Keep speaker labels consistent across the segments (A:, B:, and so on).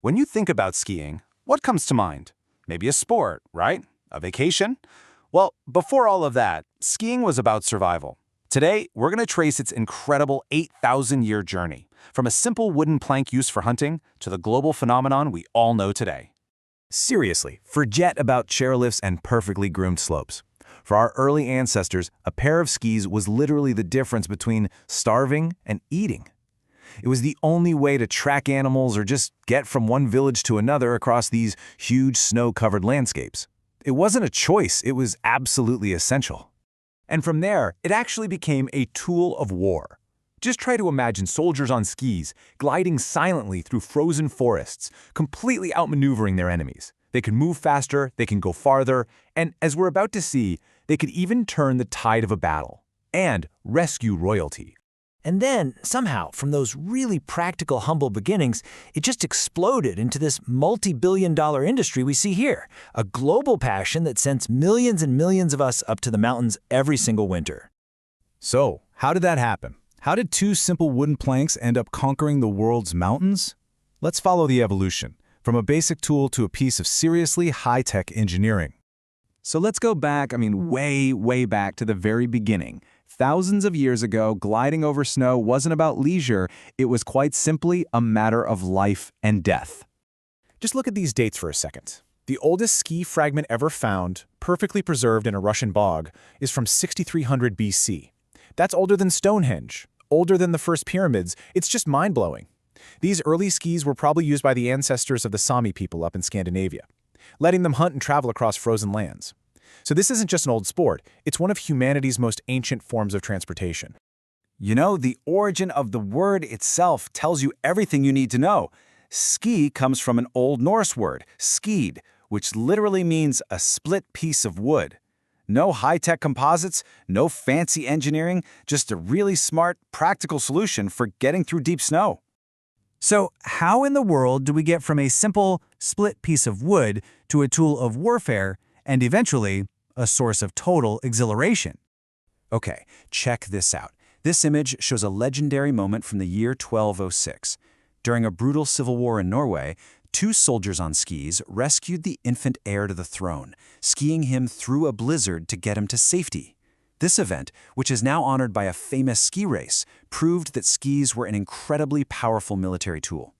A: When you think about skiing, what comes to mind? Maybe a sport, right? A vacation? Well, before all of that, skiing was about survival. Today, we're going to trace its incredible 8,000-year journey, from a simple wooden plank used for hunting to the global phenomenon we all know today.
B: Seriously, forget about chairlifts and perfectly groomed slopes. For our early ancestors, a pair of skis was literally the difference between starving and eating. It was the only way to track animals or just get from one village to another across these huge snow-covered landscapes. It wasn't a choice, it was absolutely essential. And from there, it actually became a tool of war. Just try to imagine soldiers on skis, gliding silently through frozen forests, completely outmaneuvering their enemies. They can move faster, they can go farther, and as we're about to see, they could even turn the tide of a battle and rescue royalty.
C: And then, somehow, from those really practical, humble beginnings, it just exploded into this multi-billion-dollar industry we see here, a global passion that sends millions and millions of us up to the mountains every single winter.
B: So, how did that happen? How did two simple wooden planks end up conquering the world's mountains? Let's follow the evolution, from a basic tool to a piece of seriously high-tech engineering. So let's go back, way back to the very beginning. Thousands of years ago, gliding over snow wasn't about leisure, it was quite simply a matter of life and death.
D: Just look at these dates for a second. The oldest ski fragment ever found, perfectly preserved in a Russian bog, is from 6300 BC. That's older than Stonehenge, older than the first pyramids. It's just mind-blowing. These early skis were probably used by the ancestors of the Sami people up in Scandinavia, letting them hunt and travel across frozen lands. So this isn't just an old sport, it's one of humanity's most ancient forms of transportation.
B: You know, the origin of the word itself tells you everything you need to know. Ski comes from an Old Norse word, skid, which literally means a split piece of wood. No high-tech composites, no fancy engineering, just a really smart, practical solution for getting through deep snow.
C: So, how in the world do we get from a simple, split piece of wood to a tool of warfare and eventually a source of total exhilaration?
B: Okay, check this out. This image shows a legendary moment from the year 1206. During a brutal civil war in Norway, two soldiers on skis rescued the infant heir to the throne, skiing him through a blizzard to get him to safety. This event, which is now honored by a famous ski race, proved that skis were an incredibly powerful military tool.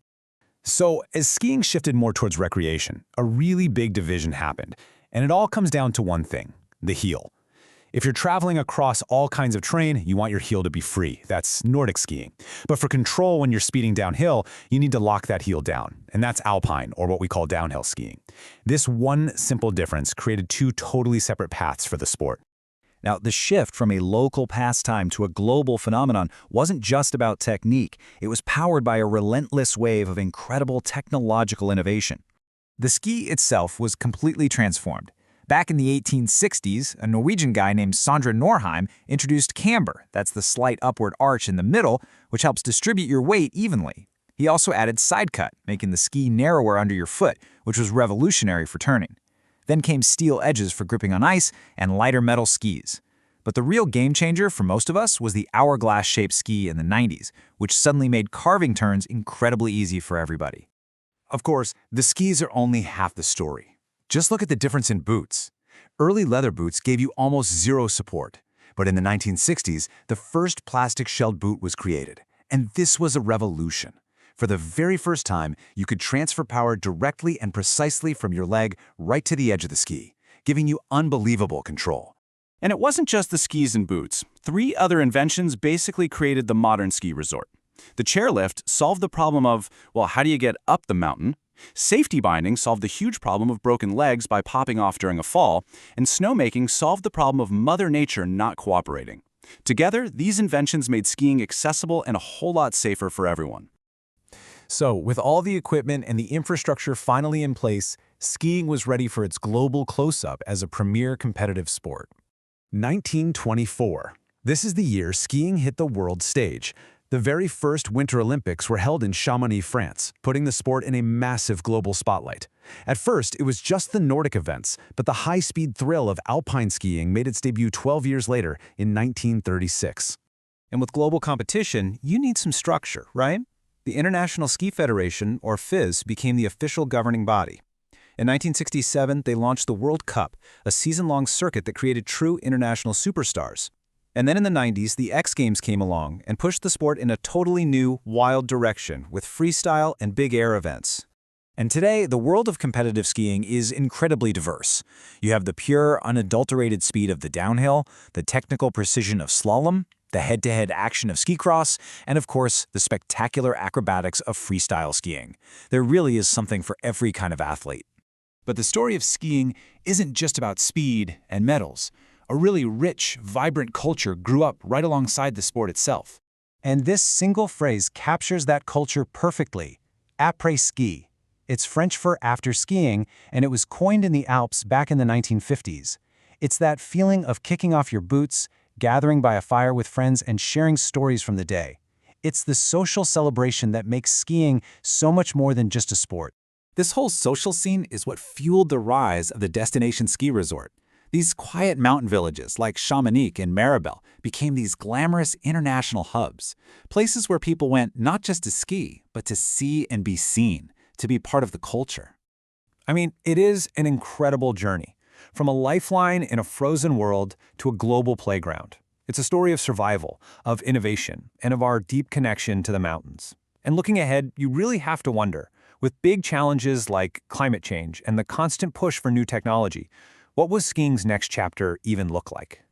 D: So, as skiing shifted more towards recreation, a really big division happened. And it all comes down to one thing, the heel. If you're traveling across all kinds of terrain, you want your heel to be free. That's Nordic skiing. But for control when you're speeding downhill, you need to lock that heel down. And that's alpine, or what we call downhill skiing. This one simple difference created two totally separate paths for the sport.
B: Now, the shift from a local pastime to a global phenomenon wasn't just about technique. It was powered by a relentless wave of incredible technological innovation. The ski itself was completely transformed. Back in the 1860s, a Norwegian guy named Sondre Norheim introduced camber, that's the slight upward arch in the middle, which helps distribute your weight evenly. He also added side cut, making the ski narrower under your foot, which was revolutionary for turning. Then came steel edges for gripping on ice and lighter metal skis. But the real game changer for most of us was the hourglass-shaped ski in the 90s, which suddenly made carving turns incredibly easy for everybody.
A: Of course, the skis are only half the story. Just look at the difference in boots. Early leather boots gave you almost zero support. But in the 1960s, the first plastic-shelled boot was created. And this was a revolution. For the very first time, you could transfer power directly and precisely from your leg right to the edge of the ski, giving you unbelievable control. And it wasn't just the skis and boots. 3 other inventions basically created the modern ski resort. The chairlift solved the problem of, well, how do you get up the mountain? Safety binding solved the huge problem of broken legs by popping off during a fall, and snowmaking solved the problem of Mother Nature not cooperating. Together, these inventions made skiing accessible and a whole lot safer for everyone.
D: So, with all the equipment and the infrastructure finally in place, skiing was ready for its global close-up as a premier competitive sport. 1924. This is the year skiing hit the world stage. The very first Winter Olympics were held in Chamonix, France, putting the sport in a massive global spotlight. At first, it was just the Nordic events, but the high-speed thrill of alpine skiing made its debut 12 years later in 1936.
C: And with global competition, you need some structure, right?
A: The International Ski Federation, or FIS, became the official governing body. In 1967, they launched the World Cup, a season-long circuit that created true international superstars. And then in the 90s, the X Games came along and pushed the sport in a totally new, wild direction with freestyle and big air events.
C: And today, the world of competitive skiing is incredibly diverse. You have the pure, unadulterated speed of the downhill, the technical precision of slalom, the head-to-head action of ski cross, and of course, the spectacular acrobatics of freestyle skiing. There really is something for every kind of athlete.
A: But the story of skiing isn't just about speed and medals. A really rich, vibrant culture grew up right alongside the sport itself.
B: And this single phrase captures that culture perfectly: après-ski. It's French for after skiing, and it was coined in the Alps back in the 1950s. It's that feeling of kicking off your boots, gathering by a fire with friends, and sharing stories from the day. It's the social celebration that makes skiing so much more than just a sport.
A: This whole social scene is what fueled the rise of the destination ski resort. These quiet mountain villages like Chamonix and Maribel became these glamorous international hubs, places where people went not just to ski, but to see and be seen, to be part of the culture.
B: I mean, it is an incredible journey, from a lifeline in a frozen world to a global playground. It's a story of survival, of innovation, and of our deep connection to the mountains. And looking ahead, you really have to wonder, with big challenges like climate change and the constant push for new technology, what will skiing's next chapter even look like?